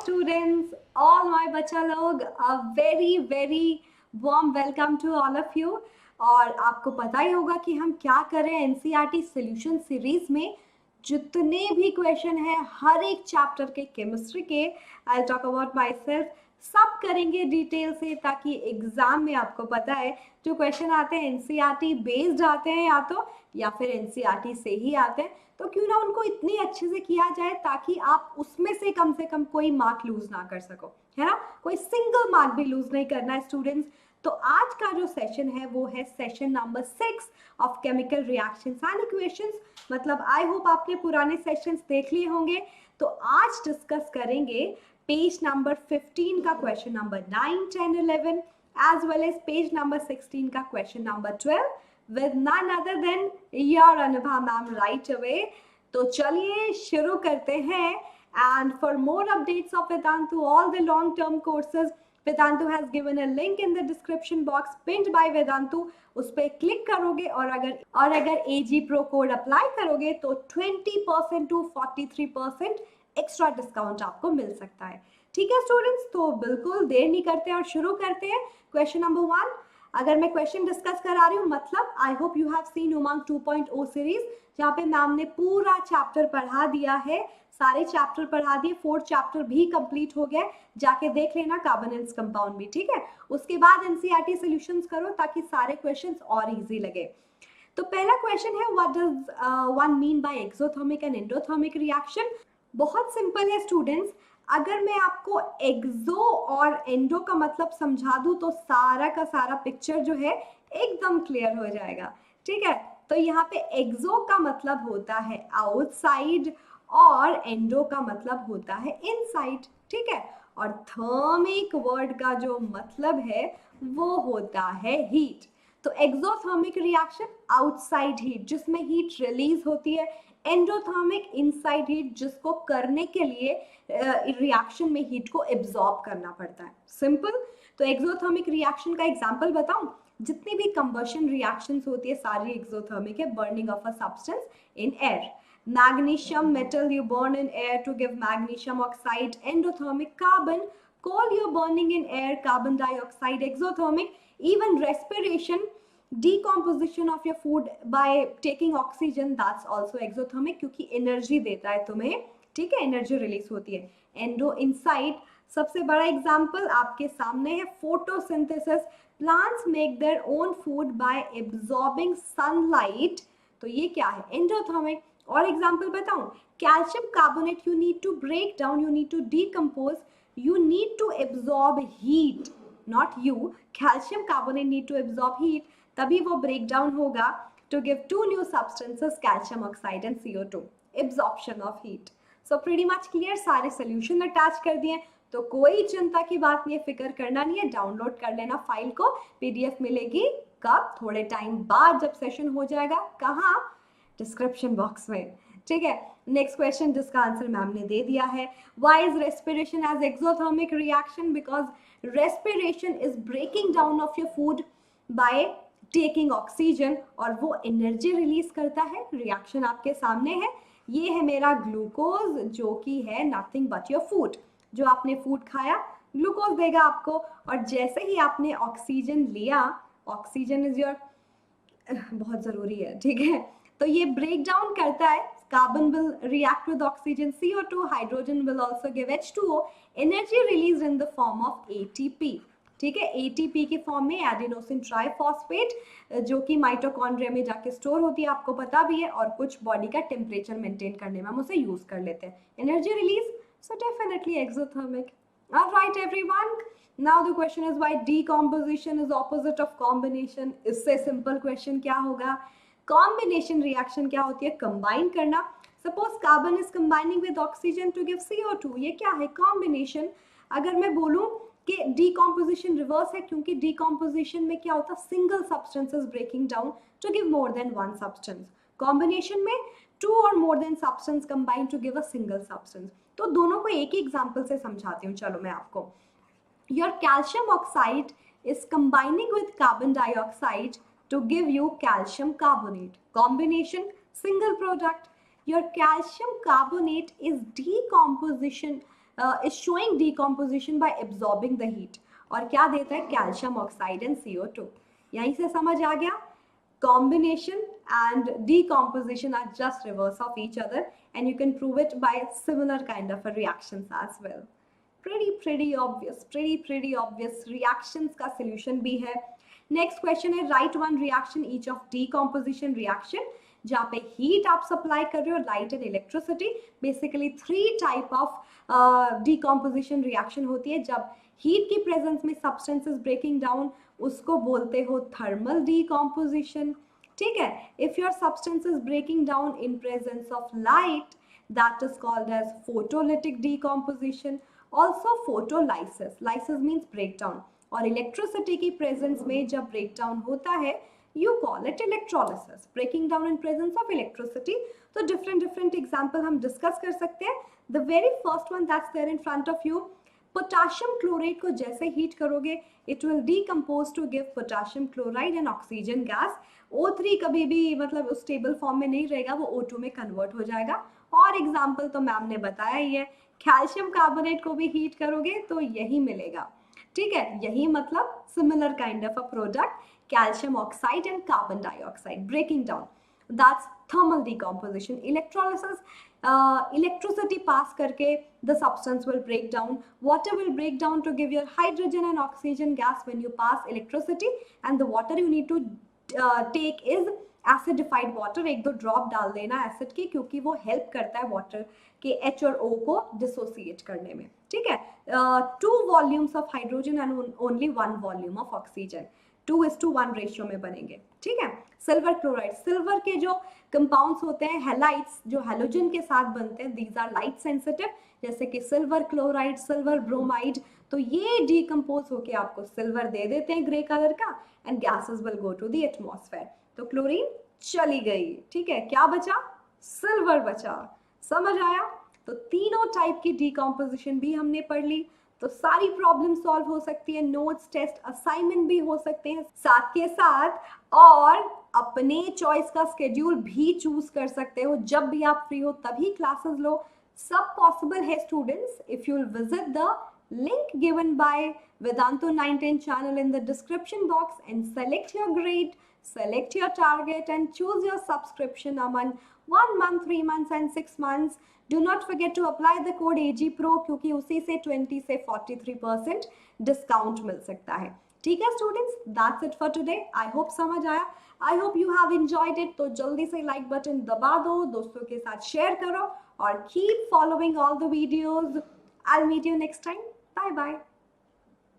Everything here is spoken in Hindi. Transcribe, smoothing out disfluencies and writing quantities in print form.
students, all my बच्चा लोग, a very warm welcome to all of you। और आपको पता ही होगा कि हम क्या कर रहे हैं एनसीईआरटी सॉल्यूशन सीरीज में। जितने भी क्वेश्चन हैं हर एक चैप्टर के केमिस्ट्री के, I talk about my self, सब करेंगे डिटेल से, ताकि एग्जाम में आपको पता है जो क्वेश्चन आते हैं एनसीईआरटी बेस्ड आते हैं या फिर एनसीईआरटी से ही आते हैं, तो क्यों ना उनको इतनी अच्छे से किया जाए ताकि आप उसमें से कम कोई मार्क लूज ना कर सको, है ना। कोई सिंगल मार्क भी लूज नहीं करना है स्टूडेंट्स। तो आज का जो सेशन है वो है session number 6 of chemical reactions and equations. मतलब आई होप आपने पुराने सेशंस देख लिए होंगे। तो आज डिस्कस करेंगे पेज नंबर 15 का question number 9, 10, 11 as well as page number 16 का question number 12 with none other than your Anubha ma'am right away। तो चलिए शुरू करते हैं। And for more updates of Vedantu, all the long-term courses, Vedantu has given a link in the description box pinned by Vedantu। उस पर क्लिक करोगे और अगर AG Pro कोड अप्लाई करोगे तो 20% to 43% एक्स्ट्रा डिस्काउंट आपको मिल सकता है। ठीक है स्टूडेंट्स, तो बिल्कुल देर नहीं करते और शुरू करते हैं। क्वेश्चन नंबर 1, अगर मैं क्वेश्चन डिस्कस करा रही हूँ मतलब I hope you have seen Umang 2.0 series, जहाँ पे मैम ने पूरा चैप्टर पढ़ा दिया है, सारे चैप्टर पढ़ा दिए, 4th चैप्टर भी कंप्लीट हो गया। जाके देख लेना कार्बोनेट्स कंपाउंड भी, ठीक है। उसके बाद एनसीईआरटी सॉल्यूशंस करो ताकि सारे क्वेश्चंस और इजी लगे। तो पहला क्वेश्चन है, what does one mean by exothermic and endothermic reaction. बहुत सिंपल है स्टूडेंट्स। अगर मैं आपको एक्सो और एंडो का मतलब समझा दूं तो सारा का सारा पिक्चर जो है एकदम क्लियर हो जाएगा, ठीक है। तो यहाँ पे एक्सो का मतलब होता है आउटसाइड और एंडो का मतलब होता है इनसाइड, ठीक है। और थर्मिक वर्ड का जो मतलब है वो होता है हीट। तो एक्सोथर्मिक रिएक्शन आउटसाइड हीट जिसमें हीट रिलीज होती है, एंडोथर्मिक इनसाइड हीट जिसको करने के लिए रिएक्शन में हीट को एब्जॉर्ब करना पड़ता है। सिंपल। तो एक्सोथर्मिक रिएक्शन का एग्जांपल बताऊं, जितनी भी कंबशन रिएक्शंस होती है सारी एक्सोथर्मिक है, burning of a substance in air. Magnesium metal you burn in air to give magnesium oxide, endothermic carbon, coal you're burning in air, carbon dioxide, exothermic, even respiration, decomposition of your food by taking oxygen, that's also exothermic क्योंकि एनर्जी देता है तुम्हें, ठीक है, एनर्जी रिलीज होती है। एंडो इनसाइड सबसे बड़ा एग्जाम्पल आपके सामने है, photosynthesis, plants make their own food by absorbing sunlight, तो ये क्या है, एंडोथर्मिक। और एग्जाम्पल बताऊं, calcium carbonate you need to break down, you need to decompose, you need to absorb heat, not you, calcium carbonate need to absorb heat, तभी वो break down होगा to give two new substances, calcium oxide and CO2, absorption of heat। So pretty much clear, सारे solution attach कर दिए, तो कोई चिंता की बात नहीं है, फिक्र करना नहीं है। डाउनलोड कर लेना फाइल को, पीडीएफ मिलेगी कब, थोड़े टाइम बाद जब सेशन हो जाएगा। कहाँ, डिस्क्रिप्शन बॉक्स में, ठीक है। नेक्स्ट क्वेश्चन जिसका आंसर मैम ने दे दिया है, why is respiration as exothermic reaction, because respiration is breaking down of your food by taking oxygen, और वो एनर्जी रिलीज करता है। रिएक्शन आपके सामने है, ये है मेरा ग्लूकोज जो कि है नथिंग बट योर फूड, जो आपने फूड खाया ग्लूकोज देगा आपको, और जैसे ही आपने ऑक्सीजन लिया, ऑक्सीजन इज योर बहुत जरूरी है, ठीक है। तो ये ब्रेक डाउन करता है, carbon will react with oxygen, CO2, hydrogen will also give H2O, energy release in the form of ATP, ठीक है। ATP के फॉर्म में एडिनोसिन ट्राइफॉस्फेट, जो कि माइटोकॉन्ड्रिया में जाके स्टोर होती है, आपको पता भी है, और कुछ बॉडी का टेम्परेचर मेंटेन करने में हम उसे यूज कर लेते हैं। Energy release, so definitely exothermic. Alright everyone, now the question is why decomposition is opposite of combination। इससे सिंपल क्वेश्चन क्या होगा, कॉम्बिनेशन रिएक्शन क्या होती है, कंबाइन करना। Suppose carbon is combining with oxygen to give CO2, ये क्या है, कॉम्बिनेशन। अगर मैं बोलूं कि डीकॉम्पोजिशन रिवर्स है, क्योंकि डीकॉम्पोजिशन में क्या होता है, single substance is breaking down to give more than one substance. Combination में टू और more than substance combine to give a single substance. तो दोनों को एक ही एग्जाम्पल से समझाती हूँ, चलो मैं आपको। Your calcium oxide is combining with carbon dioxide to give you calcium carbonate. Combination, single product. Your calcium carbonate is decomposition is showing decomposition bye absorbing the heat, और क्या देता है, कैल्शियम ऑक्साइड एंड CO2। यहीं से समझ आ गया, combination and decomposition are just reverse of each other, and you can prove it by similar kind of a reactions as well. Pretty obvious reactions का solution भी है। Next question है, write one reaction each of decomposition reaction, जहाँ पे heat आप supply कर रहे हो, light and electricity, basically 3 type of decomposition reaction होती है। जब heat की presence में substances breaking down, उसको बोलते हो thermal decomposition, ठीक है। If your substance is breaking down in presence of light, that is called as photolytic decomposition, also photolysis, lysis means breakdown, और electricity की presence में जब breakdown होता है, you call it electrolysis, breaking down in presence of electricity। तो different example हम discuss कर सकते हैं। The very first one that's there in front of you, potassium chloride को जैसे हीट करोगे, it will decompose to give potassium chloride and oxygen gas. O3 कभी भी मतलब उस स्टेबल फॉर्म में नहीं रहेगा, वो O2 में कन्वर्ट हो जाएगा। और एग्जाम्पल तो मैम ने बताया ही है, कैल्शियम कार्बोनेट को भी हीट करोगे तो यही मिलेगा, ठीक है। यही मतलब similar kind of a product, calcium oxide and carbon dioxide breaking down, that's thermal decomposition। electrolysis, electricity pass करके the substance will break down, water will break down to give your hydrogen and oxygen gas when you pass electricity, and the water you need to take is acidified water, एक दो ड्रॉप डाल देना एसिड की, क्योंकि वो हेल्प करता है वाटर के H और O को डिसोसिएट करने में, ठीक है। 2 volumes of hydrogen and only 1 volume of oxygen, 2:1 ratio में बनेंगे, ठीक है। सिल्वर क्लोराइड, सिल्वर के जो कंपाउंड्स होते हैं हैलाइड्स, जो हैलोजन के साथ बनते हैं, दीज आर लाइट सेंसिटिव, जैसे कि सिल्वर क्लोराइड, सिल्वर ब्रोमाइड, तो ये डीकम्पोज होके आपको सिल्वर दे देते हैं ग्रे कलर का, and gases will go to the atmosphere. तो क्लोरीन चली गई, ठीक है, क्या बचा, सिल्वर बचा। समझ आया? तो तीनों टाइप की डीकम्पोजिशन भी हमने पढ़ ली, तो सारी प्रॉब्लम सॉल्व हो सकती है, नोट्स, टेस्ट, असाइनमेंट भी हो सकते हैं साथ के साथ, और अपने चॉइस का स्केड्यूल भी चूज कर सकते हो। जब भी आप फ्री हो तभी क्लासेस लो, सब पॉसिबल है students, if you will visit the link given by Vedantu 910 channel in the description box and select your grade, select your target and choose your subscription among 1 month, 3 months and 6 months. Do not forget to apply the code AGPRO, क्योंकि उसी से 20 से 43% डिस्काउंट मिल सकता है, ठीक है students. That's it for today, I hope समझ आया, I hope you have enjoyed it. तो जल्दी से लाइक बटन दबा दो, दोस्तों के साथ शेयर करो, और keep following all the videos. I'll meet you next time. Bye bye.